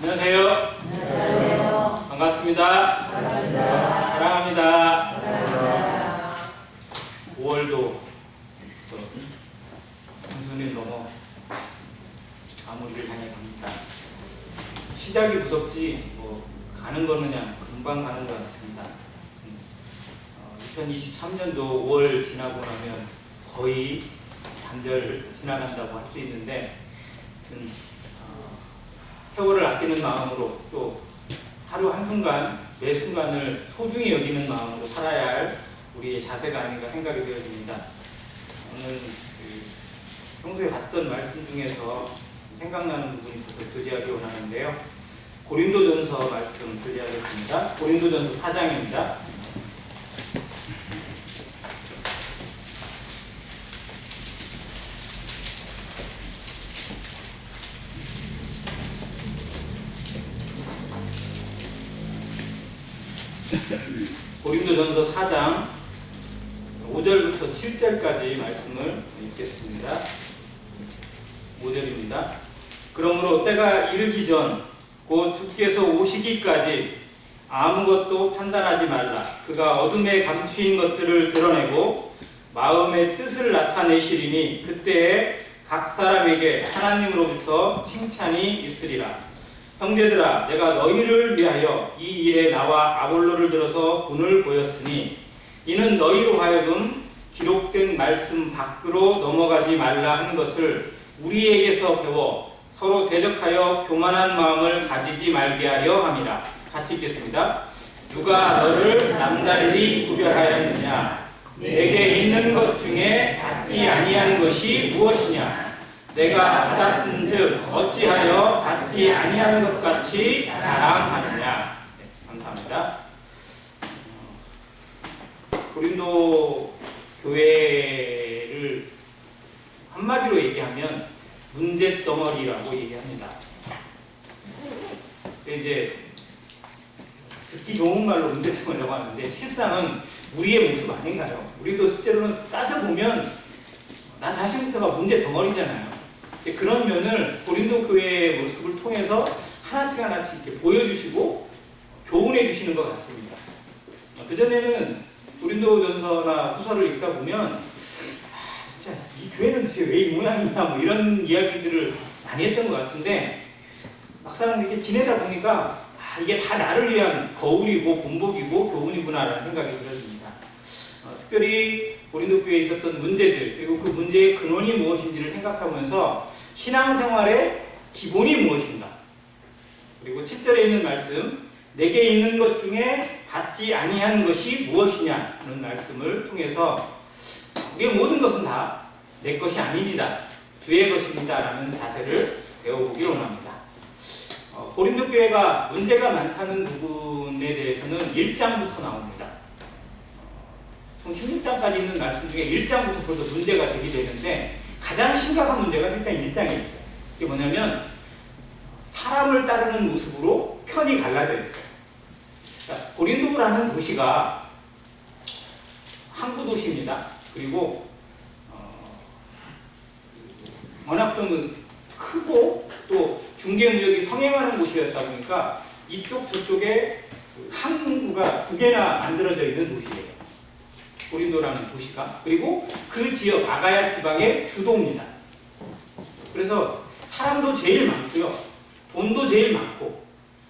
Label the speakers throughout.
Speaker 1: 안녕하세요.
Speaker 2: 안녕하세요.
Speaker 1: 반갑습니다.
Speaker 2: 반갑습니다.
Speaker 1: 사랑합니다.
Speaker 2: 사랑합니다.
Speaker 1: 5월도 한순이 넘어 마무리를 향해 갑니다. 시작이 무섭지 가는 거는 그냥 금방 가는 것 같습니다. 2023년도 5월 지나고 나면 거의 단절 지나간다고 할 수 있는데 세월을 아끼는 마음으로 또 하루 한순간 매 순간을 소중히 여기는 마음으로 살아야 할 우리의 자세가 아닌가 생각이 되어집니다. 오늘 평소에 봤던 말씀 중에서 생각나는 부분이 있어서 교제하기 원하는데요. 고린도전서 말씀 교제하겠습니다. 고린도전서 4장입니다. 고린도전서 4장 5절부터 7절까지 말씀을 읽겠습니다. 5절입니다. 그러므로 때가 이르기 전 곧 주께서 오시기까지 아무것도 판단하지 말라. 그가 어둠에 감추인 것들을 드러내고 마음의 뜻을 나타내시리니 그때에 각 사람에게 하나님으로부터 칭찬이 있으리라. 형제들아, 내가 너희를 위하여 이 일에 나와 아볼로를 들어서 본을 보였으니 이는 너희로 하여금 기록된 말씀 밖으로 넘어가지 말라 하는 것을 우리에게서 배워 서로 대적하여 교만한 마음을 가지지 말게 하려 함이라. 같이 읽겠습니다. 누가 너를 남달리 구별하였느냐? 내게 있는 것 중에 받지 아니한 것이 무엇이냐? 내가 받았은즉 어찌하여 받지 아니한 것 같이 자랑하느냐? 네, 감사합니다. 고린도 교회를 한마디로 얘기하면 문제덩어리라고 얘기합니다. 이제 듣기 좋은 말로 문제덩어리라고 하는데 실상은 우리의 모습 아닌가요? 우리도 실제로는 따져보면 나 자신부터가 문제덩어리잖아요. 그런 면을 고린도 교회의 모습을 통해서 하나씩 이렇게 보여주시고 교훈해 주시는 것 같습니다. 그전에는 고린도전서나 후서를 읽다 보면 진짜 이 교회는 도대체 왜 이 모양이냐 이런 이야기들을 많이 했던 것 같은데 막상 이렇게 지내다 보니까 이게 다 나를 위한 거울이고 본보기고 교훈이구나라는 생각이 들어집니다. 특별히 고린도 교회에 있었던 문제들 그리고 그 문제의 근원이 무엇인지를 생각하면서 신앙생활의 기본이 무엇인가, 그리고 7절에 있는 말씀 내게 있는 것 중에 받지 아니한 것이 무엇이냐는 말씀을 통해서 이게 모든 것은 다 내 것이 아닙니다. 주의 것입니다. 라는 자세를 배워보기를 원합니다. 고린도 교회가 문제가 많다는 부분에 대해서는 1장부터 나옵니다. 총 16장까지 있는 말씀 중에 1장부터 벌써 문제가 제기되는데 가장 심각한 문제가 일단 1장에 있어요. 이게 뭐냐면 사람을 따르는 모습으로 편이 갈라져 있어요. 자, 고린도라는 도시가 항구 도시입니다. 그리고 워낙 좀 크고 또 중개무역이 성행하는 곳이었다 보니까 이쪽 저쪽에 항구가 두 개나 만들어져 있는 도시예요. 고린도라는 도시가. 그리고 그 지역 아가야 지방의 주도입니다. 그래서 사람도 제일 많고요. 돈도 제일 많고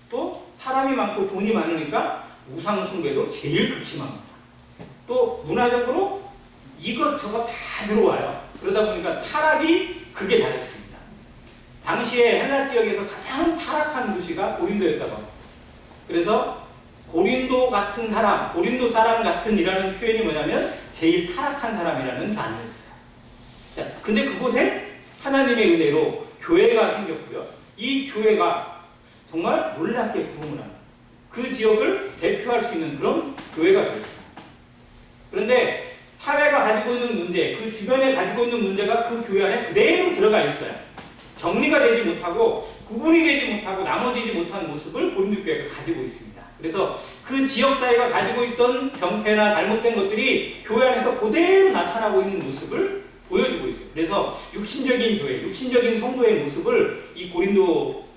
Speaker 1: 또 사람이 많고 돈이 많으니까 우상숭배도 제일 극심합니다. 또 문화적으로 이것저것 다 들어와요. 그러다 보니까 타락이 극에 달했습니다. 당시에 헬라 지역에서 가장 타락한 도시가 고린도였다고 합니다. 그래서 고린도 같은 사람, 고린도 사람 같은 이라는 표현이 뭐냐면 제일 타락한 사람이라는 단어였어요. 자, 근데 그곳에 하나님의 은혜로 교회가 생겼고요. 이 교회가 정말 놀랍게 부흥을 합니다. 그 지역을 대표할 수 있는 그런 교회가 되었어요. 그런데 사회가 가지고 있는 문제, 그 주변에 가지고 있는 문제가 그 교회 안에 그대로 들어가 있어요. 정리가 되지 못하고 구분이 되지 못하고 나눠지지 못한 모습을 고린도 교회가 가지고 있습니다. 그래서 그 지역사회가 가지고 있던 병폐나 잘못된 것들이 교회 안에서 그대로 나타나고 있는 모습을 보여주고 있어요. 그래서 육신적인 교회, 육신적인 성도의 모습을 이 고린도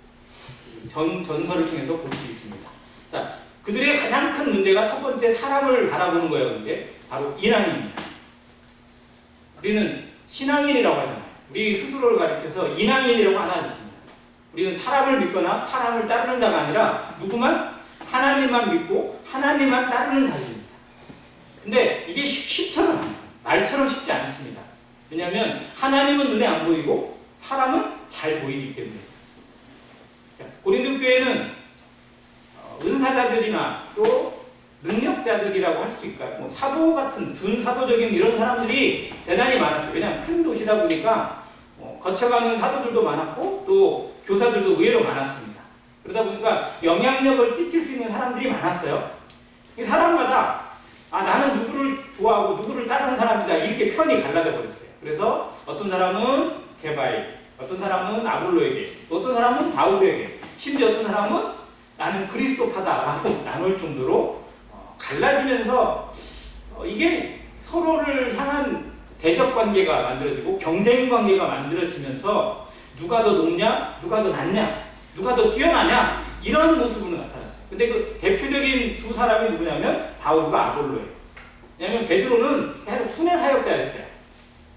Speaker 1: 전설을 통해서 볼 수 있습니다. 자, 그들의 가장 큰 문제가 첫 번째 사람을 바라보는 거였는데 바로 인왕입니다. 우리는 신앙인이라고 하잖아요. 우리 스스로를 가리켜서 인왕인이라고 하나 있습니다. 우리는 사람을 믿거나 사람을 따르는 자가 아니라 누구만? 하나님만 믿고 하나님만 따르는 자입니다. 근데 이게 쉽처럼 말처럼 쉽지 않습니다. 왜냐하면 하나님은 눈에 안 보이고 사람은 잘 보이기 때문에 그렇습니다. 고린도 교회는 은사자들이나 또 능력자들이라고 할 수 있을까요? 뭐 사도 같은 준사도적인 이런 사람들이 대단히 많았어요. 왜냐하면 큰 도시다 보니까 거쳐가는 사도들도 많았고 또 교사들도 의외로 많았습니다. 그러다 보니까 영향력을 끼칠 수 있는 사람들이 많았어요. 이 사람마다 나는 누구를 좋아하고 누구를 따르는 사람이다 이렇게 편이 갈라져 버렸어요. 그래서 어떤 사람은 게바에게, 어떤 사람은 아볼로에게, 어떤 사람은 바울에게, 심지어 어떤 사람은 나는 그리스도파다라고 나눌 정도로 갈라지면서 이게 서로를 향한 대적 관계가 만들어지고 경쟁 관계가 만들어지면서 누가 더 높냐, 누가 더 낮냐, 누가 더 뛰어나냐 이런 모습으로 나타났어요. 근데 그 대표적인 두 사람이 누구냐면 바울과 아볼로예요. 왜냐하면 베드로는 계속 순회 사역자였어요.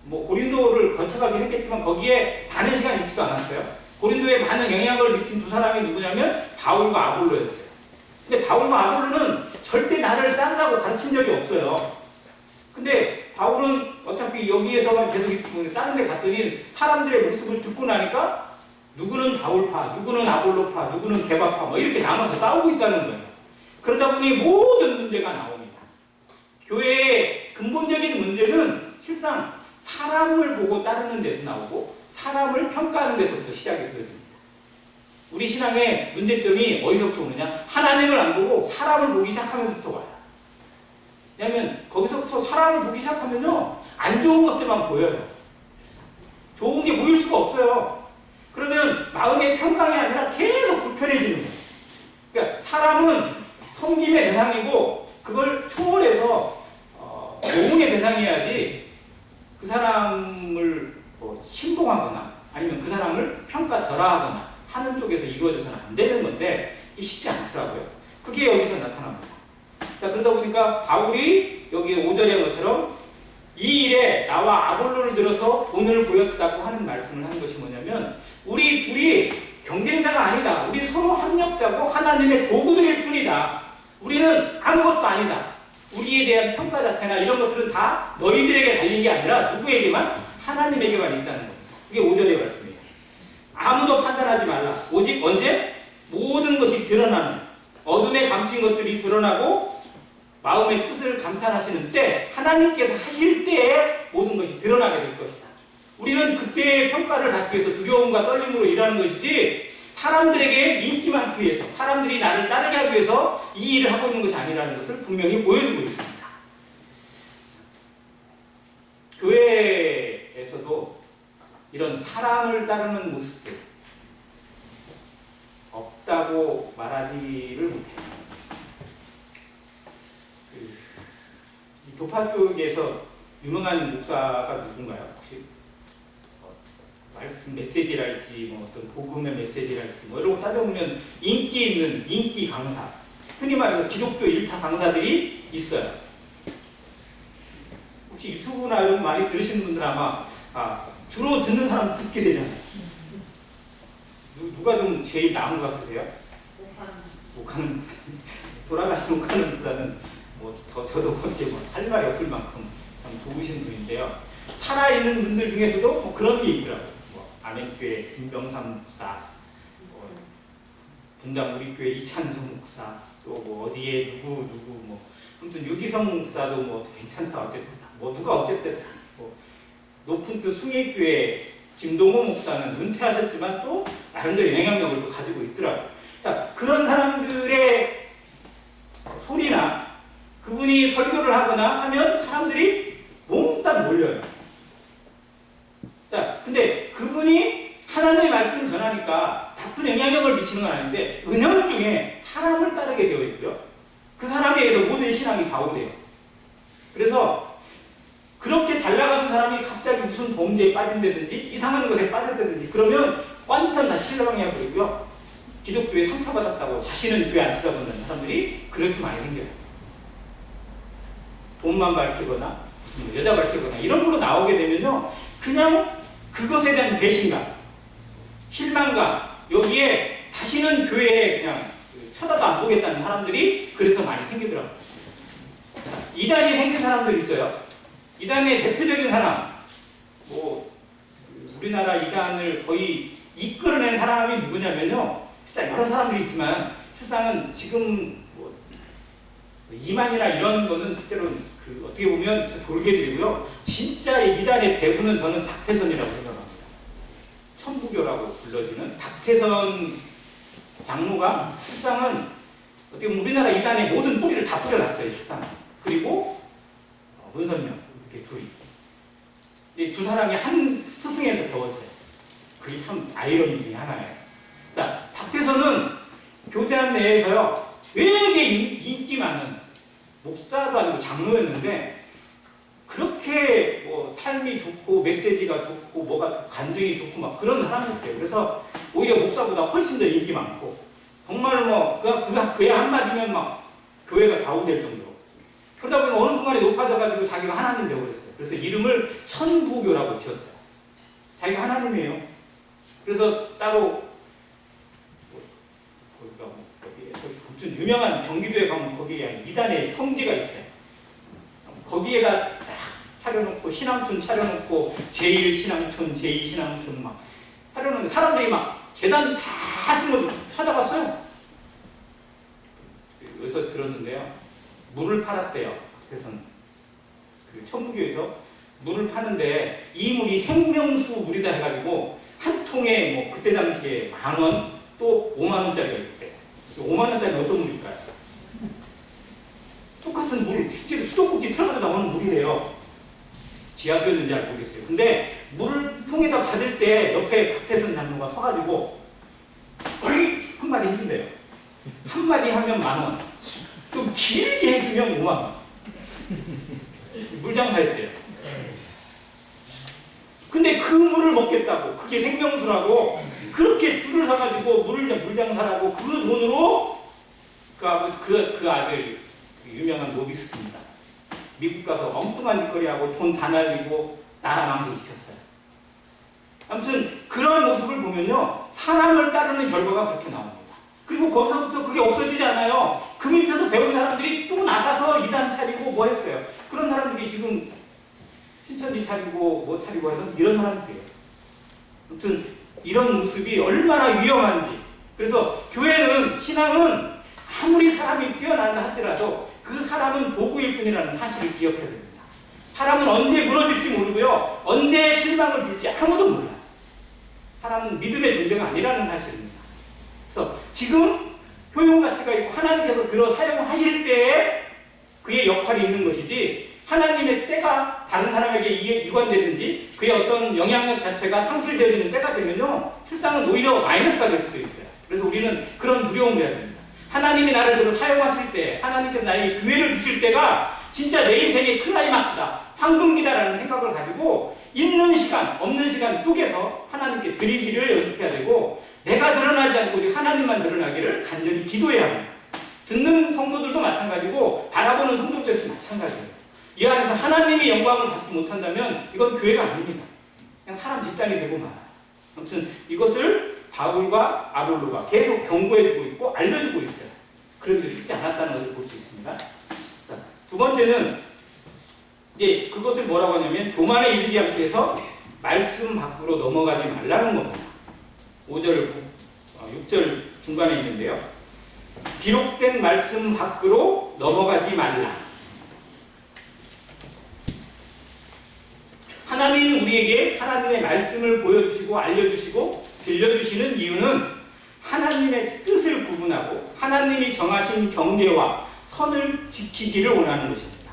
Speaker 1: 뭐 고린도를 거쳐가긴 했겠지만 거기에 많은 시간이 있지도 않았어요. 고린도에 많은 영향을 미친 두 사람이 누구냐면 바울과 아볼로였어요. 근데 바울과 아볼로는 절대 나를 따르라고 가르친 적이 없어요. 근데 바울은 어차피 여기에서만 계속 있으면 다른 데 갔더니 사람들의 모습을 듣고 나니까 누구는 바울파, 누구는 아볼로파, 누구는 게바파 뭐 이렇게 나눠서 싸우고 있다는 거예요. 그러다 보니 모든 문제가 나옵니다. 교회의 근본적인 문제는 실상 사람을 보고 따르는 데서 나오고 사람을 평가하는 데서부터 시작이 되어집니다. 우리 신앙의 문제점이 어디서부터 오느냐? 하나님을 안 보고 사람을 보기 시작하면서부터 와요. 왜냐하면 거기서부터 사람을 보기 시작하면요 안 좋은 것들만 보여요. 좋은 게 보일 수가 없어요. 그러면 마음의 평강이 아니라 계속 불편해지는 거예요. 그러니까 사람은 섬김의 대상이고 그걸 초월해서 도움의 대상이어야지 그 사람을 신봉하거나 아니면 그 사람을 평가절하하거나 하는 쪽에서 이루어져서는 안 되는 건데 이게 쉽지 않더라고요. 그게 여기서 나타납니다. 자, 그러다 보니까 바울이 여기 5절에 한 것처럼 이 일에 나와 아볼로를 들어서 본을 보였다고 하는 말씀을 하는 것이 뭐냐면 우리 둘이 경쟁자가 아니다. 우리 서로 협력자고 하나님의 도구들일 뿐이다. 우리는 아무것도 아니다. 우리에 대한 평가 자체나 이런 것들은 다 너희들에게 달린 게 아니라 누구에게만? 하나님에게만 있다는 겁니다. 그게 5절의 말씀이에요. 아무도 판단하지 말라. 오직 언제? 모든 것이 드러나는 어둠에 감춘 것들이 드러나고 마음의 뜻을 감찰하시는 때 하나님께서 하실 때에 모든 것이 드러나게 될 것이다. 우리는 그때의 평가를 받기 위해서 두려움과 떨림으로 일하는 것이지 사람들에게 인기 많기 위해서 사람들이 나를 따르게 하기 위해서 이 일을 하고 있는 것이 아니라는 것을 분명히 보여주고 있습니다. 교회에서도 이런 사람을 따르는 모습들 없다고 말하지를 못해요. 교파 쪽에서 유명한 목사가 누군가요? 혹시 말씀 메시지랄지 뭐 어떤 복음의 메시지랄지 뭐 이런 거 따져보면 인기 있는 인기 강사, 흔히 말해서 기독교 일타 강사들이 있어요. 혹시 유튜브나 이런 거 많이 들으시는 분들 아마 주로 듣는 사람 듣게 되잖아요. 누가 좀 제일 나은 것 같으세요? 목하는 목사님. 돌아가신 목하는 보다는 저도 그렇게 할 말이 없을 만큼 참 좋으신 분인데요. 살아있는 분들 중에서도 그런 게 있더라고요. 아멘교회 김병삼 목사, 분당 우리교회 이찬성 목사, 또 어디에 누구 아무튼 유기성 목사도 괜찮다 어쨌다. 누가 어쨌든 높은 뜻 숭례교회 김동호 목사는 은퇴하셨지만 또 나름대로 영향력을 또 가지고 있더라고요. 자, 그런 사람들의 소리나 그분이 설교를 하거나 하면 사람들이 몽땅 몰려요. 자, 근데 그분이 하나님의 말씀을 전하니까 나쁜 영향력을 미치는 건 아닌데 은연중에 사람을 따르게 되어 있고요. 그 사람에 의해서 모든 신앙이 좌우돼요. 그래서 그렇게 잘 나가는 사람이 갑자기 무슨 범죄에 빠진다든지 이상한 것에 빠졌다든지 그러면 완전 다 실망해 버리고요. 기독교에 상처받았다고 다시는 교회 안 찾아본다는 사람들이 그렇게 많이 생겨요. 돈만 밝히거나 무슨 뭐 여자 밝히거나 이런 걸로 나오게 되면요, 그냥 그것에 대한 배신감, 실망감, 여기에 다시는 교회에 그냥 쳐다도 안 보겠다는 사람들이 그래서 많이 생기더라고요. 이단이 생긴 사람들이 있어요. 이단의 대표적인 사람, 뭐 우리나라 이단을 거의 이끌어낸 사람이 누구냐면요, 진짜 여러 사람들이 있지만 실상은 지금 뭐 이만이나 이런 거는 때로는 그 어떻게 보면 졸개들이고요. 진짜 이단의 대부는 저는 박태선이라고 생각합니다. 천부교라고 불러지는 박태선 장로가 실상은 어떻게 보면 우리나라 이단의 모든 뿌리를 다 뿌려놨어요, 실상. 그리고 문선명 이렇게 둘이, 이 두 사람이 한 스승에서 배웠어요. 그게 참 아이러니 중에 하나예요. 자, 박태선은 교대한 내에서요, 되게 인기 많은 목사도 아니고 장로였는데, 그렇게 뭐 삶이 좋고 메시지가 좋고 뭐가 간증이 좋고 막 그런 사람이었대요. 그래서 오히려 목사보다 훨씬 더 인기 많고, 정말 뭐 그야 한마디면 막 교회가 좌우될 정도로. 그러다 보니 어느 순간에 높아져가지고 자기가 하나님 되고 그랬어요. 그래서 이름을 천부교라고 지었어요. 자기가 하나님이에요. 그래서 따로 무슨 유명한 경기도에 가면 거기에 이단의 성지가 있어요. 거기에다 딱 차려놓고 신앙촌 차려놓고 제1신앙촌, 제2신앙촌 막 차려놓는데 사람들이 막 재단 다 쓰고 찾아갔어요. 여기서 들었는데요, 물을 팔았대요. 그래서 그 천부교에서 물을 파는데 이 물이 생명수 물이다 해가지고 한 통에 뭐 그때 당시에 10,000원, 또 50,000원짜리가 있대. 50,000원짜리 어떤 물일까요? 똑같은 물, 실제로 수도꼭지 틀어져 나오는 물이래요. 지하수였는지 잘 모르겠어요. 근데 물을 통에다 받을 때 옆에 박태선 장로가 서가지고 어이! 한마디 해준대요. 한마디 하면 10,000원, 좀 길게 해주면 50,000원. 물장사였대요. 근데 그 물을 먹겠다고, 그게 생명수라고 그렇게 줄을 서가지고 물장사라고 그 돈으로 그 아들, 그 유명한 노비스트입니다. 미국 가서 엉뚱한 짓거리하고 돈 다 날리고 나라 망신시켰어요. 아무튼 그런 모습을 보면요, 사람을 따르는 결과가 그렇게 나옵니다. 그리고 거기서부터 그게 없어지지 않아요. 그 밑에서 배운 사람들이 또 나가서 이단 차리고 뭐 했어요. 그런 사람들이 지금 신천지 차리고 뭐 차리고 해서 이런 사람들이에요. 아무튼 이런 모습이 얼마나 위험한지. 그래서 교회는, 신앙은 아무리 사람이 뛰어난다 할지라도 그 사람은 도구일 뿐이라는 사실을 기억해야 됩니다. 사람은 언제 무너질지 모르고요, 언제 실망을 줄지 아무도 몰라요. 사람은 믿음의 존재가 아니라는 사실입니다. 그래서 지금 효용가치가 있고 하나님께서 들어 사용하실 때에 그의 역할이 있는 것이지, 하나님의 때가 다른 사람에게 이관되든지 그의 어떤 영향력 자체가 상실되어지는 때가 되면요, 실상은 오히려 마이너스가 될 수도 있어요. 그래서 우리는 그런 두려움을 해야 됩니다. 하나님이 나를 들어 사용하실 때, 하나님께서 나에게 기회를 주실 때가 진짜 내 인생의 클라이막스다, 황금기다라는 생각을 가지고 있는 시간, 없는 시간 쪼개서 하나님께 드리기를 연습해야 되고, 내가 드러나지 않고 오직 하나님만 드러나기를 간절히 기도해야 합니다. 듣는 성도들도 마찬가지고 바라보는 성도들 역시 마찬가지예요. 이 안에서 하나님의 영광을 받지 못한다면 이건 교회가 아닙니다. 그냥 사람 집단이 되고 말아요. 아무튼 이것을 바울과 아볼로가 계속 경고해주고 있고 알려주고 있어요. 그런데 쉽지 않았다는 것을 볼 수 있습니다. 자, 두 번째는 이제 그것을 뭐라고 하냐면 교만에 이르지 않게 해서 말씀 밖으로 넘어가지 말라는 겁니다. 5절, 6절 중간에 있는데요. 기록된 말씀 밖으로 넘어가지 말라. 하나님이 우리에게 하나님의 말씀을 보여주시고 알려주시고 들려주시는 이유는 하나님의 뜻을 구분하고 하나님이 정하신 경계와 선을 지키기를 원하는 것입니다.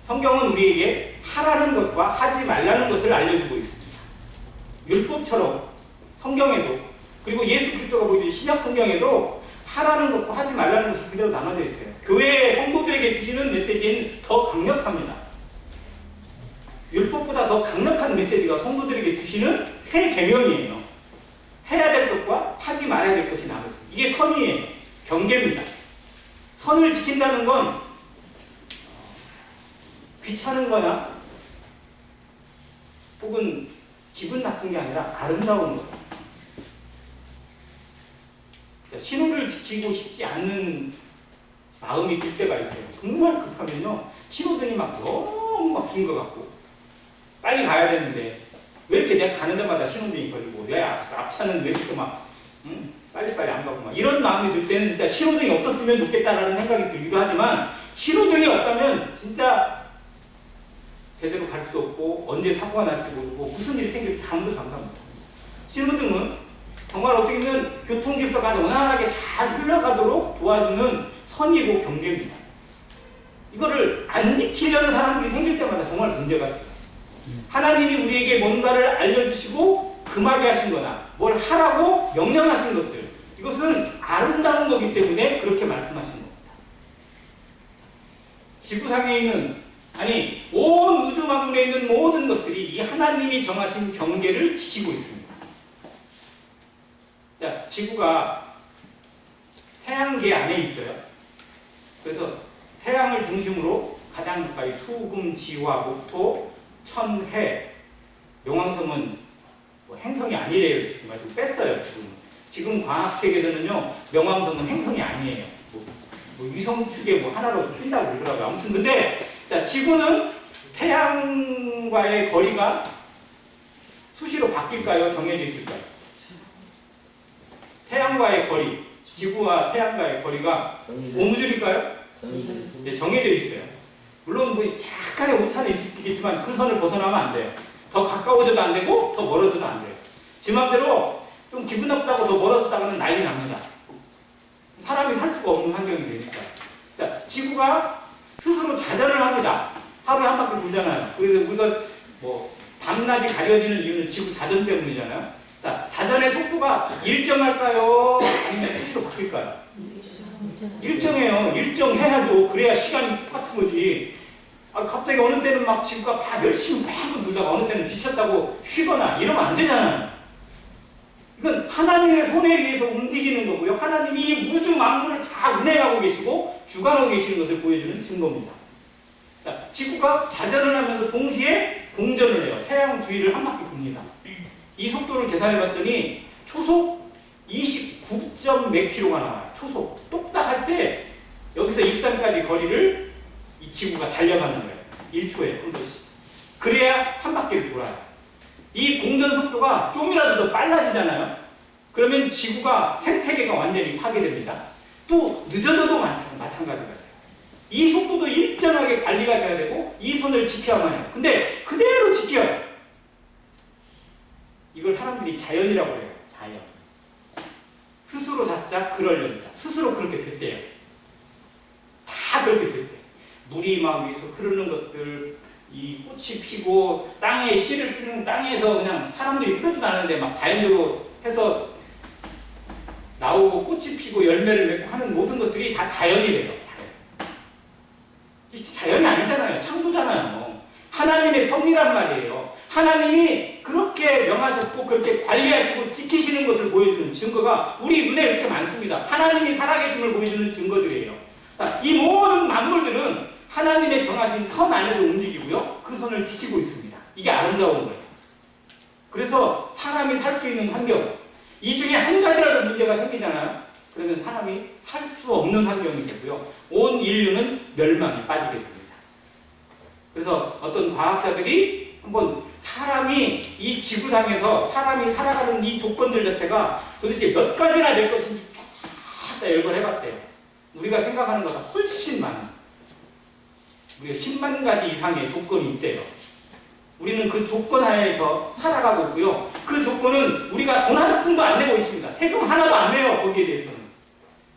Speaker 1: 성경은 우리에게 하라는 것과 하지 말라는 것을 알려주고 있습니다. 율법처럼 성경에도, 그리고 예수 그리스도가 보여준 신약 성경에도 하라는 것과 하지 말라는 것이 그대로 나눠져 있어요. 교회 성도들에게 주시는 메시지는 더 강력합니다. 율법보다 더 강력한 메시지가 성도들에게 주시는 새 계명이에요. 해야 될 것과 하지 지키지 말아야 될 것이 남아 있습니다. 이게 선이에요. 경계입니다. 선을 지킨다는 건 귀찮은 거나 혹은 기분 나쁜 게 아니라 아름다운 거예요. 신호를 지키고 싶지 않는 마음이 들 때가 있어요. 정말 급하면요. 신호등이 막 너무 막 긴 것 같고 빨리 가야 되는데 왜 이렇게 내가 가는 데마다 신호등이 걸리고 내 앞차는 왜 이렇게 막 빨리빨리 안 가고 막 이런 마음이 들 때는 진짜 신호등이 없었으면 좋겠다라는 생각이 들기도 하지만 신호등이 없다면 진짜 제대로 갈 수도 없고 언제 사고가 날지 모르고 무슨 일이 생길지 아무도 장담 못합니다. 신호등은 정말 어떻게 보면 교통질서가 원활하게 잘 흘러가도록 도와주는 선이고 경계입니다. 이거를 안 지키려는 사람들이 생길 때마다 정말 문제가 돼요. 하나님이 우리에게 뭔가를 알려주시고 금하게 하신 거나 뭘 하라고 명령하신 것들, 이것은 아름다운 거기 때문에 그렇게 말씀하신 겁니다. 지구상에 있는, 아니 온 우주 만물에 있는 모든 것들이 이 하나님이 정하신 경계를 지키고 있습니다. 자, 지구가 태양계 안에 있어요. 그래서 태양을 중심으로 가장 가까이 수금, 지화, 목토, 천, 해, 명왕성은 뭐 행성이 아니래요. 지금 아주 뺐어요. 지금 과학 세계에서는요, 명왕성은 행성이 아니에요. 뭐 위성 축에 뭐 하나로 뛴다고 그러더라고요. 아무튼 근데 자, 지구는 태양과의 거리가 수시로 바뀔까요? 정해져 있을까요? 태양과의 거리, 지구와 태양과의 거리가 고무줄일까요? 네, 정해져 있어요. 물론 뭐 약간의 오차는 있을 수 있겠지만 그 선을 벗어나면 안 돼요. 더 가까워져도 안 되고 더 멀어져도 안 돼요. 지 맘대로 좀 기분 나쁘다고 더 멀어졌다가는 난리 납니다. 사람이 살 수가 없는 환경이 되니까. 자, 지구가 스스로 자전을 합니다. 하루에 한 바퀴 돌잖아요. 그래서 우리가 뭐 밤낮이 가려지는 이유는 지구 자전 때문이잖아요. 자, 자전의 속도가 일정할까요? 아니면 수시로 바뀔까요? 일정해요. 일정해야죠. 그래야 시간이 똑같은 거지. 아, 갑자기 어느 때는 막 지구가 막 열심히 막 돌다가 어느 때는 지쳤다고 쉬거나 이러면 안 되잖아요. 이건 하나님의 손에 의해서 움직이는 거고요. 하나님이 이 우주 만물을 다 운행하고 계시고 주관하고 계시는 것을 보여주는 증거입니다. 자, 지구가 자전을 하면서 동시에 공전을 해요. 태양 주위를 한 바퀴 돕니다. 이 속도를 계산해 봤더니 초속 29몇 킬로가 나와요. 초속. 똑딱 할 때 여기서 익산까지 거리를 이 지구가 달려가는 거예요. 1초에 한 번씩. 그래야 한 바퀴를 돌아요. 이 공전 속도가 좀이라도 더 빨라지잖아요. 그러면 지구가 생태계가 완전히 파괴됩니다. 또 늦어져도 마찬가지가 돼요. 이 속도도 일정하게 관리가 돼야 되고 이 선을 지켜야만 해요. 근데 그대로 지켜요. 이걸 사람들이 자연이라고 해요. 자연. 스스로 잡자 그러려는 자. 스스로 그렇게 됐대요. 다 그렇게 됐대요. 물이 막 위에서 흐르는 것들, 이 꽃이 피고 땅에 씨를 뿌리는 땅에서 그냥 사람들이 뿌려도 않는데 막 자연적으로 해서 나오고 꽃이 피고 열매를 맺고 하는 모든 것들이 다 자연이래요. 자연이 아니잖아요. 창조잖아요. 하나님의 섭리란 말이에요. 하나님이 그렇게 명하셨고 그렇게 관리하시고 지키시는 것을 보여주는 증거가 우리 눈에 이렇게 많습니다. 하나님이 살아계심을 보여주는 증거들이에요. 이 모든 만물들은 하나님의 정하신 선 안에서 움직이고요. 그 선을 지키고 있습니다. 이게 아름다운 거예요. 그래서 사람이 살 수 있는 환경, 이 중에 한 가지라도 문제가 생기잖아요. 그러면 사람이 살 수 없는 환경이 되고요. 온 인류는 멸망에 빠지게 됩니다. 그래서 어떤 과학자들이 한번 사람이 이 지구상에서 사람이 살아가는 이 조건들 자체가 도대체 몇 가지나 될 것인지 쫙 열거해봤대요. 우리가 생각하는 것보다 훨씬 많은, 우리가 10만 가지 이상의 조건이 있대요. 우리는 그 조건 하에서 살아가고 있고요. 그 조건은 우리가 돈 한 푼도 안 내고 있습니다. 세금 하나도 안 내요. 거기에 대해서는.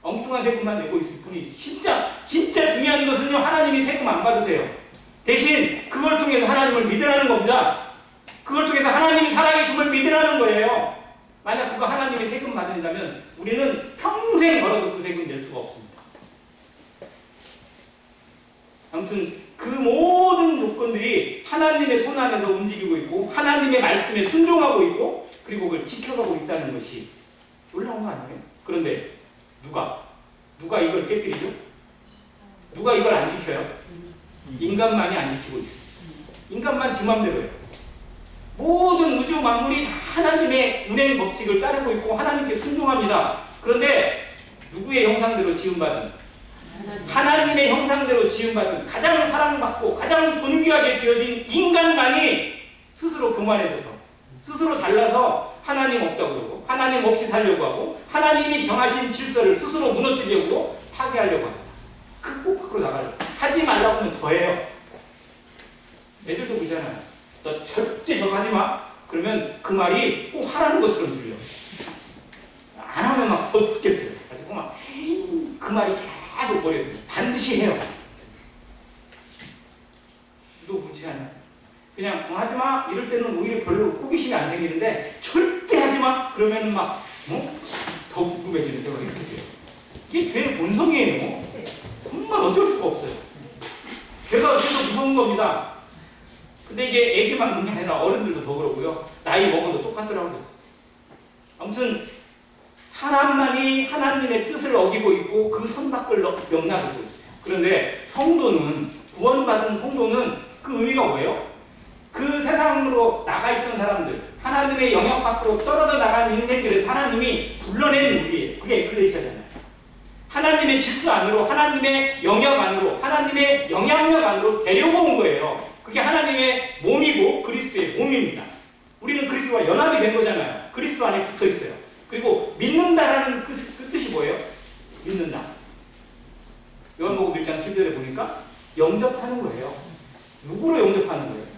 Speaker 1: 엉뚱한 세금만 내고 있을 뿐이지. 진짜 중요한 것은요. 하나님이 세금 안 받으세요. 대신 그걸 통해서 하나님을 믿으라는 겁니다. 그걸 통해서 하나님이 살아계심을 믿으라는 거예요. 만약 그거 하나님이 세금 받는다면 우리는 평생 벌어도 그 세금 낼 수가 없습니다. 아무튼 그 모든 조건들이 하나님의 손 안에서 움직이고 있고 하나님의 말씀에 순종하고 있고 그리고 그걸 지켜가고 있다는 것이 놀라운 하는 거 아니에요? 그런데 누가 이걸 깨뜨리죠? 누가 이걸 안 지켜요? 인간만이 안 지키고 있어요. 인간만 지 맘대로 해요. 모든 우주 만물이 다 하나님의 운행 법칙을 따르고 있고 하나님께 순종합니다. 그런데 누구의 형상대로 지음받은, 하나님의 형상대로 지음받은, 가장 사랑받고 가장 존귀하게 지어진 인간만이 스스로 교만해져서, 스스로 잘나서 하나님 없다고 그러고 하나님 없이 살려고 하고 하나님이 정하신 질서를 스스로 무너뜨리려고 파괴하려고 합니다. 그 꼭 밖으로 나가려고 하지 말라고 하면 더해요. 애들도 그러잖아요. 너 절대 저거 하지 마. 그러면 그 말이 꼭 하라는 것처럼 들려. 안 하면 막 더 죽겠어요. 가지고 막 그 말이 계속 머리에 반드시 해요. 너 그렇지 않아요? 그냥 하지 마. 이럴 때는 오히려 별로 호기심이 안 생기는데 절대 하지 마. 그러면 막 더 궁금해지는 때가 이렇게 돼요. 이게 죄의 본성이에요. 정말 어쩔 수가 없어요. 죄가 어째서 무서운 겁니다. 근데 이게 애기만 그런 게 아니라 어른들도 더 그러고요. 나이 먹어도 똑같더라고요. 아무튼 사람만이 하나님의 뜻을 어기고 있고 그 선 밖을 넘나들고 있어요. 그런데 성도는, 구원받은 성도는 그 의미가 뭐예요? 그 세상으로 나가 있던 사람들, 하나님의 영역 밖으로 떨어져 나간 인생들에서 하나님이 불러내는 우리예요. 그게 에클레시아잖아요. 하나님의 질서 안으로, 하나님의 영역 안으로, 하나님의 영향력 안으로 데려온 거예요. 그게 하나님의 몸이고 그리스도의 몸입니다. 우리는 그리스도와 연합이 된 거잖아요. 그리스도 안에 붙어 있어요. 그리고 믿는다라는 그 뜻이 뭐예요? 믿는다. 요한복음 1장 10절에 보니까 영접하는 거예요. 누구로 영접하는 거예요?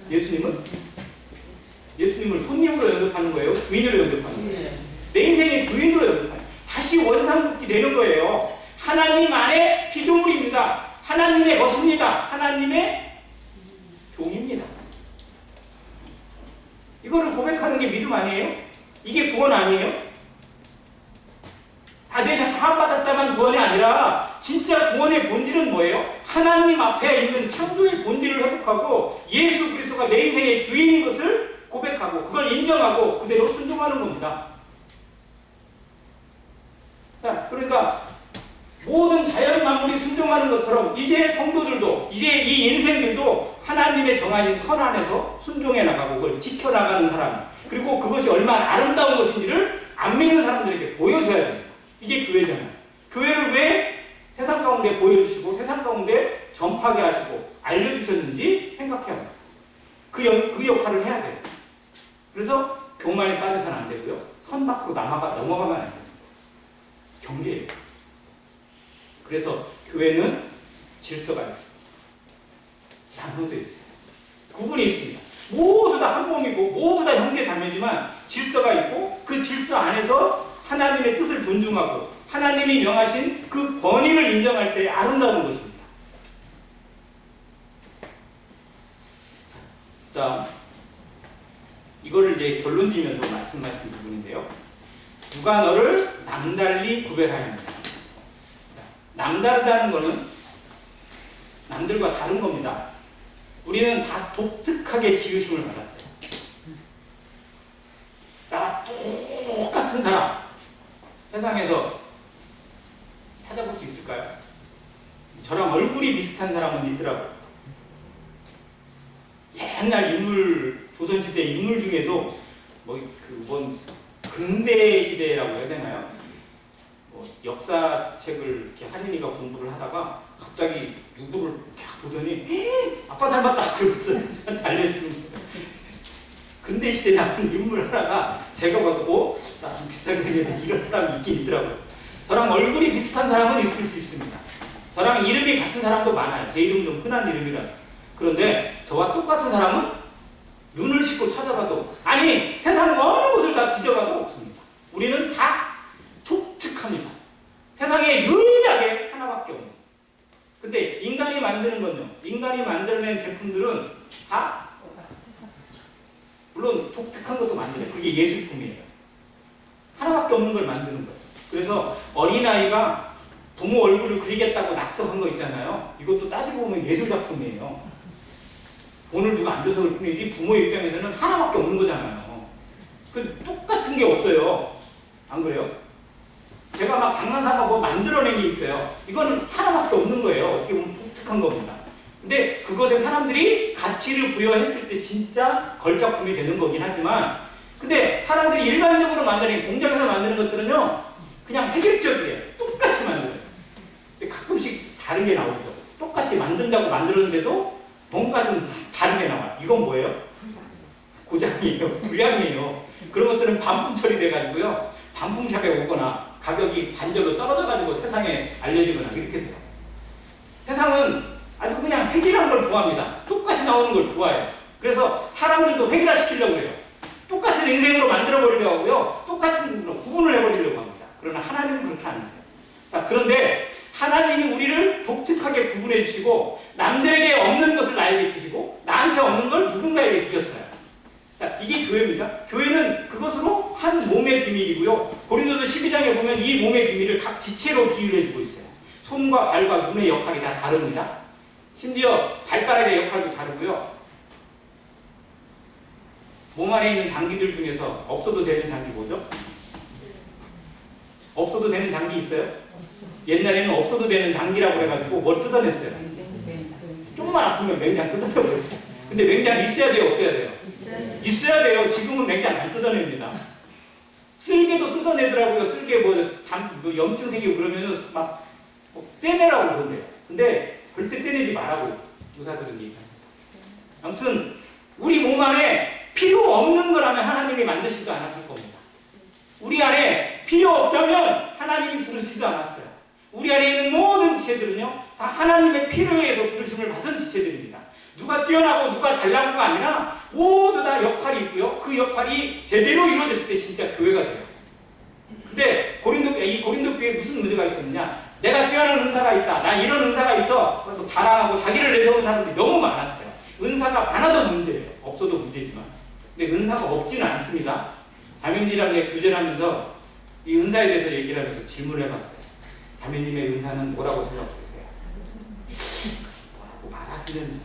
Speaker 1: 예수님을 손님으로 영접하는 거예요? 주인으로 영접하는 거예요? 내 인생의 주인으로 영접하는 거예요. 다시 원상복귀 되는 거예요. 하나님 안에 피조물입니다. 하나님의 것입니다. 하나님의 종입니다. 이거를 고백하는 게 믿음 아니에요? 이게 구원 아니에요? 내가 사함받았다만 구원이 아니라 진짜 구원의 본질은 뭐예요? 하나님 앞에 있는 창조의 본질을 회복하고 예수 그리스도가 내 인생의 주인인 것을 고백하고 그걸 인정하고 그대로 순종하는 겁니다. 자, 그러니까 모든 자연 만물이 순종하는 것처럼 이제 성도들도, 이제 이 인생들도 하나님의 정하신 선 안에서 순종해 나가고 그걸 지켜나가는 사람, 그리고 그것이 얼마나 아름다운 것인지를 안 믿는 사람들에게 보여줘야 됩니다. 이게 교회잖아요. 교회를 왜 세상 가운데 보여주시고 세상 가운데 전파하게 하시고 알려주셨는지 생각해야 합니다. 그 역할을 해야 돼요. 그래서 교만에 빠져서는 안 되고요. 선 밖으로 넘어가면 안 돼요. 경계예요. 그래서 교회는 질서가 있어요. 나눠져 있어요. 구분이 있습니다. 모두 다 한 몸이고 모두 다 형제 자매지만 질서가 있고 그 질서 안에서 하나님의 뜻을 존중하고 하나님이 명하신 그 권위를 인정할 때 아름다운 것입니다. 자, 이거를 이제 결론 지으면서 말씀하신 부분인데요. 누가 너를 남달리 구별하였느냐. 남다르다는 것은 남들과 다른 겁니다. 우리는 다 독특하게 지으심을 받았어요. 나와 똑같은 사람 세상에서 찾아볼 수 있을까요? 저랑 얼굴이 비슷한 사람은 있더라고요. 옛날 인물, 조선시대 인물 중에도 뭔 근대 시대라고 해야 되나요? 역사책을 이렇게 할인이가 공부를 하다가 갑자기 누구를 딱 보더니 아빠 닮았다 그러면서 달래주는 거예요. 근대 시대에 나온 인물 하나가 제가 봐도 나랑 비슷하게 생겼는데 이런 사람이 있긴 있더라고요. 저랑 얼굴이 비슷한 사람은 있을 수 있습니다. 저랑 이름이 같은 사람도 많아요. 제 이름 좀 흔한 이름이라서. 그런데 저와 똑같은 사람은 눈을 씻고 찾아봐도, 아니 세상 어느 곳을 다 뒤져봐도 없습니다. 우리는 다 독특합니다. 세상에 유일하게 하나밖에 없는. 근데 인간이 만드는 건요, 인간이 만들어낸 제품들은 다 물론 독특한 것도 만들어요. 그게 예술품이에요. 하나밖에 없는 걸 만드는 거예요. 그래서 어린아이가 부모 얼굴을 그리겠다고 낙서한 거 있잖아요. 이것도 따지고 보면 예술작품이에요. 돈을 주고 안 줘서 그럴 뿐이지 부모 입장에서는 하나밖에 없는 거잖아요. 그 똑같은 게 없어요. 안 그래요? 제가 막 장난삼아 뭐 만들어낸 게 있어요. 이거는 하나밖에 없는 거예요. 어떻게 보면 독특한 겁니다. 근데 그것에 사람들이 가치를 부여했을 때 진짜 걸작품이 되는 거긴 하지만, 근데 사람들이 일반적으로 만드는, 공장에서 만드는 것들은요, 그냥 획일적이에요. 똑같이 만들어요. 근데 가끔씩 다른 게 나오죠. 똑같이 만든다고 만들었는데도 뭔가 좀 다른 게 나와요. 이건 뭐예요? 고장이에요. 불량이에요. 그런 것들은 반품 처리돼가지고요, 반품샵에 오거나 가격이 반절로 떨어져가지고 세상에 알려지거나 이렇게 돼요. 세상은 아주 그냥 획일한 걸 좋아합니다. 똑같이 나오는 걸 좋아해요. 그래서 사람들도 획일화 시키려고 해요. 똑같은 인생으로 만들어버리려고 하고요, 똑같은 구분을 해버리려고 합니다. 그러나 하나님은 그렇게 안 하세요. 자, 그런데 하나님이 우리를 독특하게 구분해 주시고, 남들에게 없는 것을 나에게 주시고, 나한테 없는 걸 누군가에게 주셨어요. 자, 이게 교회입니다. 교회는 그것으로 한 몸의 비밀이고요. 고린도서 12장에 보면 이 몸의 비밀을 각 지체로 비유해 주고 있어요. 손과 발과 눈의 역할이 다 다릅니다. 심지어 발가락의 역할도 다르고요. 몸 안에 있는 장기들 중에서 없어도 되는 장기 뭐죠? 없어도 되는 장기 있어요? 옛날에는 없어도 되는 장기라고 해가지고 뭘 뜯어냈어요. 조금만 아프면 맹장 뜯어내버렸어요. 근데 맹장 있어야 돼요? 없어야 돼요? 있어야 돼요. 지금은 맹장 안 뜯어냅니다. 쓸개도 뜯어내더라고요. 쓸개 뭐 염증 생기고 그러면은 막 떼내라고 그러는데요. 근데 절대 떼내지 말라고 의사들은 얘기합니다. 아무튼 우리 몸 안에 필요 없는 거라면 하나님이 만드시지도 않았을 겁니다. 우리 안에 필요 없다면 하나님이 부르시지도 않았어요. 우리 안에 있는 모든 지체들은요, 다 하나님의 필요에 의해서 부르심을 받은 지체들입니다. 누가 뛰어나고 누가 잘나고가 아니라 모두 다 역할이 있고요, 그 역할이 제대로 이루어졌을 때 진짜 교회가 돼요. 근데 이 고린도 교회에 무슨 문제가 있었느냐? 내가 뛰어난 은사가 있다, 나 이런 은사가 있어, 자랑하고 자기를 내세우는 사람들이 너무 많았어요. 은사가 많아도 문제예요. 없어도 문제지만. 근데 은사가 없지는 않습니다. 자매님이랑 교제를 하면서 이 은사에 대해서 얘기를 하면서 질문을 해봤어요. 자매님의 은사는 뭐라고 생각하세요? 뭐라고 말하기는.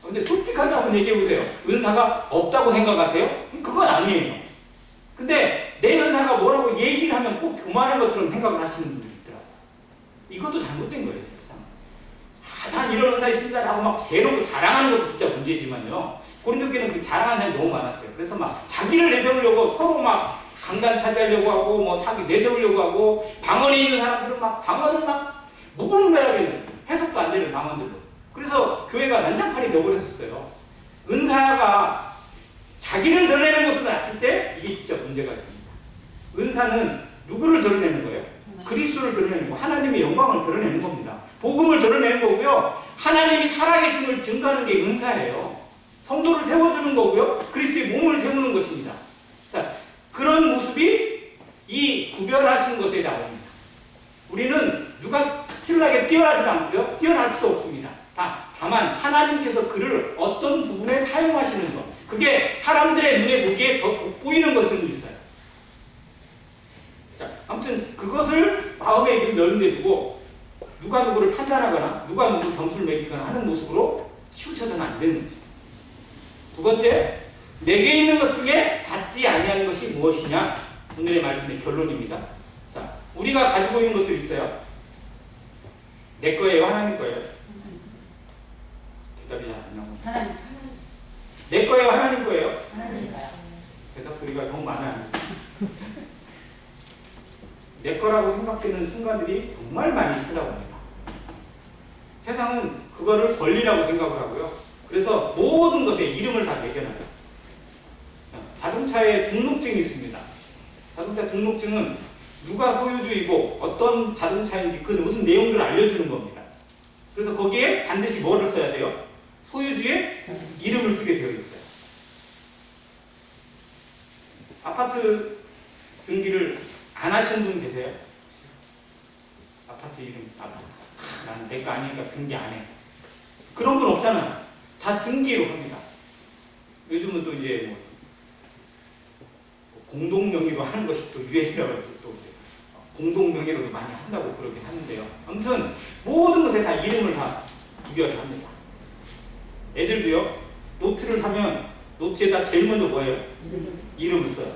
Speaker 1: 근데 솔직하게 한번 얘기해보세요. 은사가 없다고 생각하세요? 그건 아니에요. 근데 내 은사가 뭐라고 얘기를 하면 꼭 교만한 것처럼 생각을 하시는 분들이 있더라고요. 이것도 잘못된 거예요, 실상. 난 이런 은사 있습니다 라고 막 세놓고 자랑하는 것도 진짜 문제지만요, 고린도 교회는 그 자랑하는 사람이 너무 많았어요. 그래서 막 자기를 내세우려고 서로 막 강단 차지하려고 하고, 뭐 자기 내세우려고 하고, 방언에 있는 사람들은 막 방언을 막 무분별하게 해석도 안 되는 방언들로. 그래서 교회가 난장판이 되어버렸었어요. 은사가 자기를 드러내는 것으로 났을 때 이게 진짜 문제가 됩니다. 은사는 누구를 드러내는 거예요? 그리스도를 드러내는 거, 하나님의 영광을 드러내는 겁니다. 복음을 드러내는 거고요, 하나님이 살아계심을 증거하는 게 은사예요. 성도를 세워주는 거고요, 그리스도의 몸을 세우는 것입니다. 자, 그런 모습이 이 구별하신 것에 나옵니다. 우리는 누가 특출나게 뛰어나지 않고요, 뛰어날 수도 없습니다. 다만 하나님께서 그를 어떤 부분에 사용하시는 것, 그게 사람들의 눈에 보기에 더 돋보이는 것은 있어요. 자, 아무튼 그것을 마음에 염두에 두고 누가 누구를 판단하거나 누가 누구 점수를 매기거나 하는 모습으로 치우쳐서는 안 되는 거죠. 두 번째, 내게 있는 것 중에 받지 아니하는 것이 무엇이냐? 오늘의 말씀의 결론입니다. 자, 우리가 가지고 있는 것도 있어요. 내 거예요, 하나님 거예요? 대답이 잘 안 나오고.
Speaker 2: 하나님.
Speaker 1: 내 거예요, 하나님 거예요?
Speaker 2: 하나님가요.
Speaker 1: 대답 소리가 너무 많이 안 됐어요. 내 거라고 생각되는 순간들이 정말 많이 찾아옵니다. 세상은 그거를 권리라고 생각을 하고요, 그래서 모든 것에 이름을 다 매겨놔요. 자동차에 등록증이 있습니다. 자동차 등록증은 누가 소유주이고 어떤 자동차인지 그 모든 내용들을 알려주는 겁니다. 그래서 거기에 반드시 뭐를 써야 돼요? 소유주의 이름을 쓰게 되어 있어요. 아파트 등기를 안 하시는 분 계세요? 아파트 이름, 나는 내 거 아니니까 등기 안 해. 그런 분 없잖아요. 다 등기로 합니다. 요즘은 또 이제 뭐 공동명의로 하는 것이 또 유행이라고 해서 또 공동명의로도 많이 한다고 그러긴 하는데요. 아무튼 모든 것에 다 이름을 다 구별을 합니다. 애들도요, 노트를 사면 노트에다 제일 먼저 뭐예요? 이름을 써요.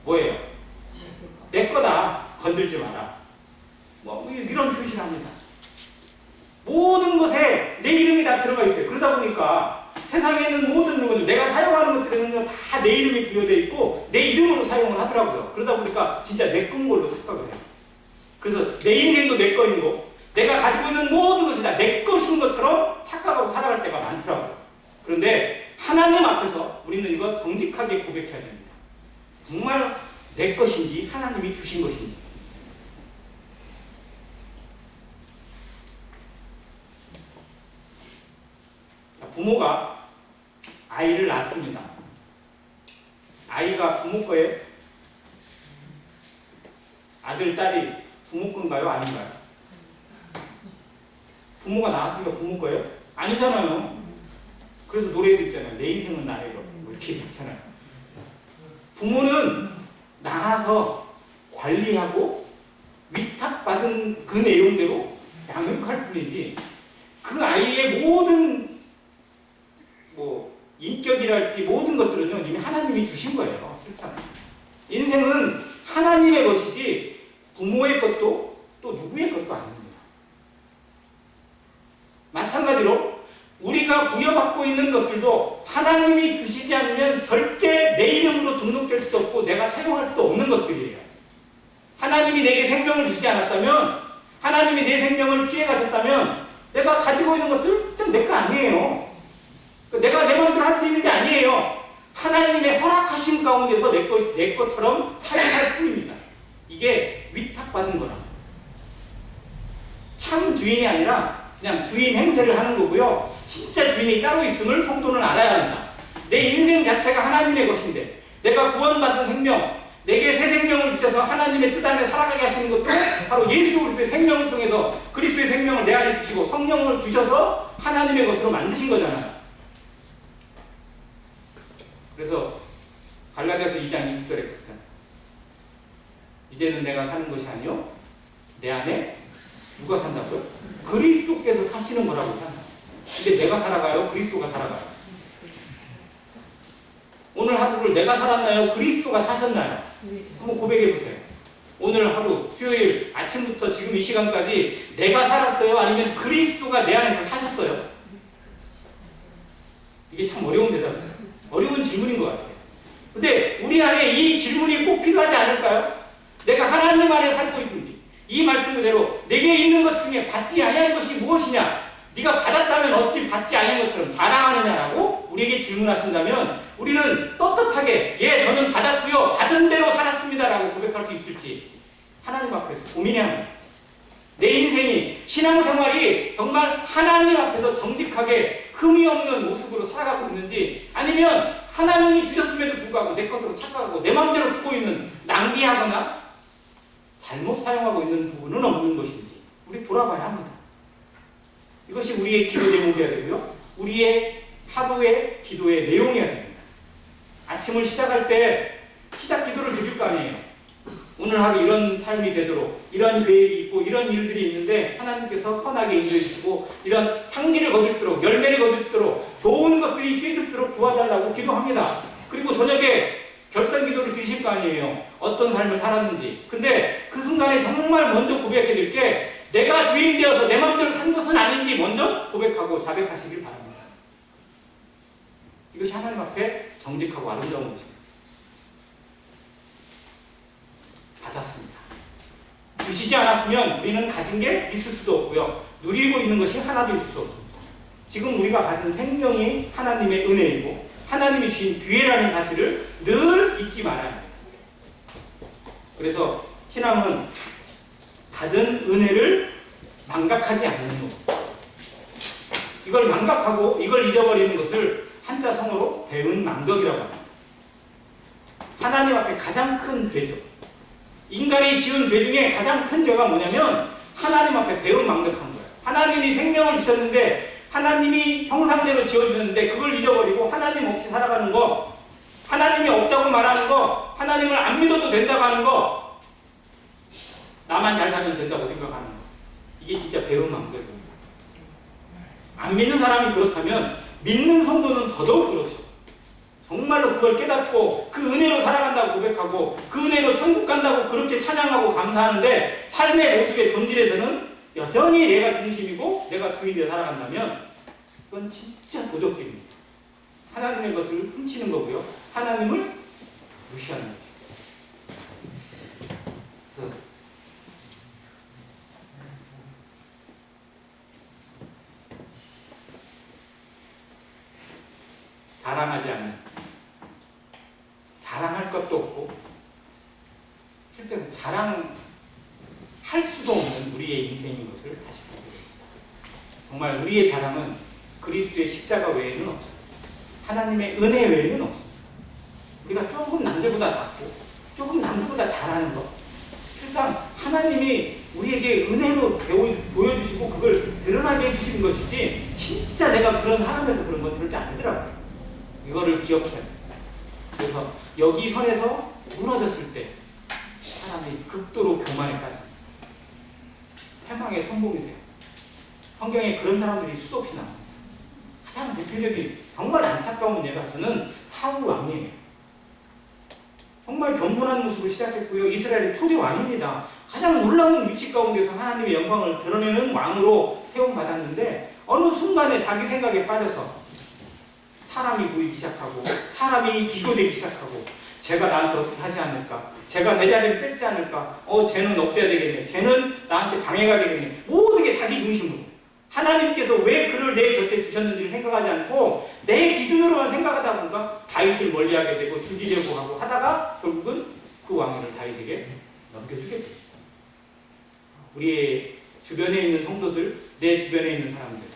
Speaker 1: 뭐예요? 내 거다. 건들지 마라. 뭐 이런 표시를 합니다. 모든 것에 내 이름이 다 들어가 있어요. 그러다 보니까 세상에 있는 모든 물건들, 내가 사용하는 것들에는 다 내 이름이 부여되어 있고 내 이름으로 사용을 하더라고요. 그러다 보니까 진짜 내 건 걸로 착각을 해요. 그래서 내 인생도 내 거인 거, 내가 가지고 있는 모든 것이 다 내 것인 것처럼 착각하고 살아갈 때가 많더라고요. 그런데 하나님 앞에서 우리는 이거 정직하게 고백해야 됩니다. 정말 내 것인지 하나님이 주신 것인지. 부모가 아이를 낳습니다. 아이가 부모 거예요? 아들, 딸이 부모 건가요? 아닌가요? 부모가 낳았으니까 부모 거예요? 아니잖아요. 그래서 노래도 있잖아요. 내 인생은 나의 것. 뭐 이렇게 있잖아요. 부모는 낳아서 관리하고 위탁받은 그 내용대로 양육할 뿐이지 그 아이의 모든 인격이랄지 모든 것들은요 이미 하나님이 주신 거예요. 실상 인생은 하나님의 것이지 부모의 것도 또 누구의 것도 아닙니다. 마찬가지로 우리가 부여받고 있는 것들도 하나님이 주시지 않으면 절대 내 이름으로 등록될 수도 없고 내가 사용할 수도 없는 것들이에요. 하나님이 내게 생명을 주지 않았다면, 하나님이 내 생명을 취해가셨다면 내가 가지고 있는 것들 내 거 아니에요. 내가 내 마음대로 할 수 있는 게 아니에요. 하나님의 허락하신 가운데서 내 것처럼 사용할 뿐입니다. 이게 위탁받은 거라. 참 주인이 아니라 그냥 주인 행세를 하는 거고요. 진짜 주인이 따로 있음을 성도는 알아야 한다. 내 인생 자체가 하나님의 것인데 내가 구원받은 생명, 내게 새 생명을 주셔서 하나님의 뜻 안에 살아가게 하시는 것도 바로 예수 그리스도의 생명을 통해서 그리스도의 생명을 내 안에 주시고 성령을 주셔서 하나님의 것으로 만드신 거잖아요. 그래서 갈라디아서 2장 20절에 그렇잖아요. 이제는 내가 사는 것이 아니요 내 안에 누가 산다고요? 그리스도께서 사시는 거라고 산다. 근데 내가 살아가요? 그리스도가 살아가요? 오늘 하루를 내가 살았나요? 그리스도가 사셨나요? 한번 고백해 보세요. 오늘 하루 수요일 아침부터 지금 이 시간까지 내가 살았어요? 아니면 그리스도가 내 안에서 사셨어요? 이게 참 어려운 대답이에요. 어려운 질문인 것 같아요. 근데 우리 안에 이 질문이 꼭 필요하지 않을까요? 내가 하나님 안에 살고 있는지, 이 말씀 그대로 내게 있는 것 중에 받지 아니한 것이 무엇이냐? 네가 받았다면 어찌 받지 아니한 것처럼 자랑하느냐라고 우리에게 질문하신다면 우리는 떳떳하게 예 저는 받았고요 받은 대로 살았습니다라고 고백할 수 있을지 하나님 앞에서 고민해야 합니다. 내 인생이 신앙생활이 정말 하나님 앞에서 정직하게 흠이 없는 모습으로 살아가고 있는지 아니면 하나님이 주셨음에도 불구하고 내 것으로 착각하고 내 마음대로 쓰고 있는 낭비하거나 잘못 사용하고 있는 부분은 없는 것인지 우리 돌아봐야 합니다. 이것이 우리의 기도 제목이어야 되고요. 우리의 하루의 기도의 내용이어야 됩니다. 아침을 시작할 때 시작 기도를 드릴 거 아니에요. 오늘 하루 이런 삶이 되도록 이런 계획이 있고 이런 일들이 있는데 하나님께서 선하게 인도해 주시고 이런 향기를 거둘 수 있도록 열매를 거둘 수 있도록 좋은 것들이 쉴 수 있도록 도와달라고 기도합니다. 그리고 저녁에 결산 기도를 드실 거 아니에요. 어떤 삶을 살았는지. 근데 그 순간에 정말 먼저 고백해 드릴 게 내가 주인 되어서 내 마음대로 산 것은 아닌지 먼저 고백하고 자백하시길 바랍니다. 이것이 하나님 앞에 정직하고 아름다운 것입니다. 받았습니다. 주시지 않았으면 우리는 가진 게 있을 수도 없고요. 누리고 있는 것이 하나도 있을 수 없습니다. 지금 우리가 받은 생명이 하나님의 은혜이고 하나님이 주신 기회라는 사실을 늘 잊지 말아야 합니다. 그래서 신앙은 받은 은혜를 망각하지 않는 것. 이걸 망각하고 이걸 잊어버리는 것을 한자 성어로 배은망덕이라고 합니다. 하나님 앞에 가장 큰 죄죠. 인간이 지은 죄 중에 가장 큰 죄가 뭐냐면 하나님 앞에 배은망덕한 거예요. 하나님이 생명을 주셨는데 하나님이 형상대로 지어주셨는데 그걸 잊어버리고 하나님 없이 살아가는 거, 하나님이 없다고 말하는 거, 하나님을 안 믿어도 된다고 하는 거, 나만 잘 살면 된다고 생각하는 거. 이게 진짜 배은망덕입니다. 안 믿는 사람이 그렇다면 믿는 성도는 더더욱 그렇죠. 정말로 그걸 깨닫고 그 은혜로 살아간다고 고백하고 그 은혜로 천국 간다고 그렇게 찬양하고 감사하는데 삶의 모습의 본질에서는 여전히 내가 중심이고 내가 주인으로 살아간다면 그건 진짜 도적질입니다. 하나님의 것을 훔치는 거고요. 하나님을 무시하는 거예요. 그래서 자랑하지 않는, 자랑할 것도 없고 실제로 자랑할 수도 없는 우리의 인생인 것을 다시 보게 됩니다. 정말 우리의 자랑은 그리스도의 십자가 외에는 없어요. 하나님의 은혜 외에는 없어요. 우리가 조금 남들보다 낫고 조금 남들보다 잘하는 것, 실상 하나님이 우리에게 은혜로 보여주시고 그걸 드러나게 해주시는 것이지 진짜 내가 그런 하나님에서 그런 건 절대 아니더라고요. 이거를 기억해야 돼요. 그래서 여기 선에서 무너졌을 때 사람이 극도로 교만에 빠집니다. 패망의 성공이 돼요. 성경에 그런 사람들이 수없이 나옵니다. 가장 대표적인 정말 안타까운 예가 저는 사울 왕이에요. 정말 겸손한 모습을 시작했고요. 이스라엘의 초대 왕입니다. 가장 놀라운 위치 가운데서 하나님의 영광을 드러내는 왕으로 세움받았는데 어느 순간에 자기 생각에 빠져서 사람이 보이기 시작하고 사람이 비교되기 시작하고 제가 나한테 어떻게 하지 않을까? 제가 내 자리를 뺏지 않을까? 쟤는 없애야 되겠네. 쟤는 나한테 방해가 되겠네. 모든 게 자기 중심으로. 하나님께서 왜 그를 내 곁에 주셨는지를 생각하지 않고 내 기준으로만 생각하다 보니까 다윗을 멀리하게 되고 죽이려고 하고 하다가 결국은 그 왕위를 다윗에게 넘겨주게 됩니다. 우리의 주변에 있는 성도들, 내 주변에 있는 사람들,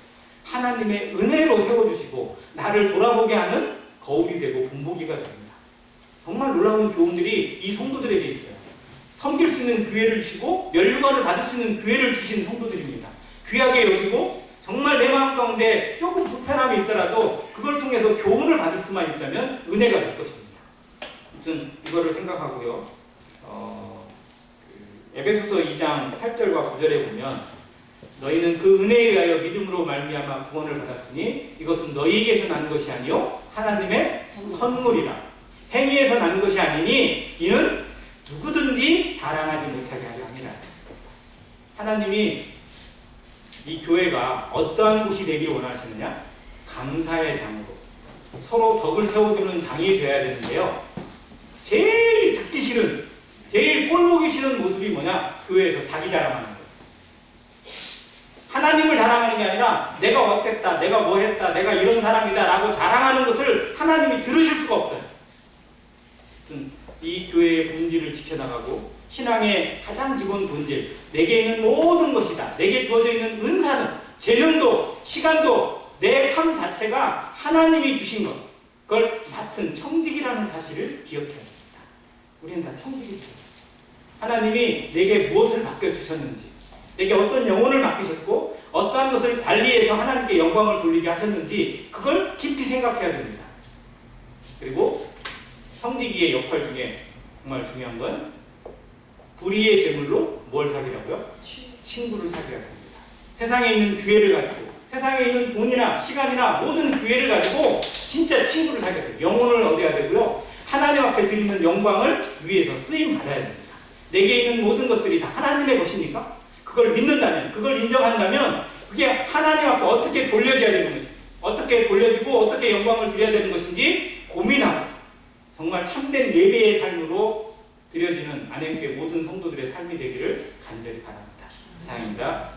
Speaker 1: 하나님의 은혜로 세워주시고 나를 돌아보게 하는 거울이 되고 본보기가 됩니다. 정말 놀라운 교훈들이 이 성도들에게 있어요. 섬길 수 있는 기회를 주시고 면류관을 받을 수 있는 기회를 주신 성도들입니다. 귀하게 여기고 정말 내 마음 가운데 조금 불편함이 있더라도 그걸 통해서 교훈을 받을 수만 있다면 은혜가 될 것입니다. 무슨 이거를 생각하고요. 에베소서 2장 8절과 9절에 보면 너희는 그 은혜에 의하여 믿음으로 말미암아 구원을 받았으니 이것은 너희에게서 난 것이 아니요 하나님의 선물이라. 행위에서 난 것이 아니니 이는 누구든지 자랑하지 못하게 하려 함이라. 하나님이 이 교회가 어떠한 곳이 되기를 원하시느냐? 감사의 장으로 서로 덕을 세워주는 장이 되어야 되는데요. 제일 듣기 싫은, 제일 꼴보기 싫은 모습이 뭐냐? 교회에서 자기 자랑하는 거예요. 하나님을 자랑하는 게 아니라 내가 어땠다, 내가 뭐 했다, 내가 이런 사람이다 라고 자랑하는 것을 하나님이 들으실 수가 없어요. 이 교회의 본질을 지켜나가고 신앙의 가장 기본 본질, 내게 있는 모든 것이다. 내게 주어져 있는 은사는, 재능도, 시간도, 내 삶 자체가 하나님이 주신 것, 그걸 맡은 청직이라는 사실을 기억해야 됩니다. 우리는 다 청직이죠. 하나님이 내게 무엇을 맡겨주셨는지, 내게 어떤 영혼을 맡기셨고 어떠한 것을 관리해서 하나님께 영광을 돌리게 하셨는지 그걸 깊이 생각해야 됩니다. 그리고 청지기의 역할 중에 정말 중요한 건 불의의 제물로 뭘 사귀라고요? 친구를 사귀어야 됩니다. 세상에 있는 기회를 가지고, 세상에 있는 돈이나 시간이나 모든 기회를 가지고 진짜 친구를 사귀어야 돼요. 영혼을 얻어야 되고요. 하나님 앞에 드리는 영광을 위해서 쓰임 받아야 됩니다. 내게 있는 모든 것들이 다 하나님의 것입니까? 그걸 믿는다면, 그걸 인정한다면 그게 하나님 앞에 어떻게 돌려져야 되는 것인지, 어떻게 돌려지고 어떻게 영광을 드려야 되는 것인지 고민하고 정말 참된 예배의 삶으로 드려지는 안행교회 모든 성도들의 삶이 되기를 간절히 바랍니다. 이상입니다.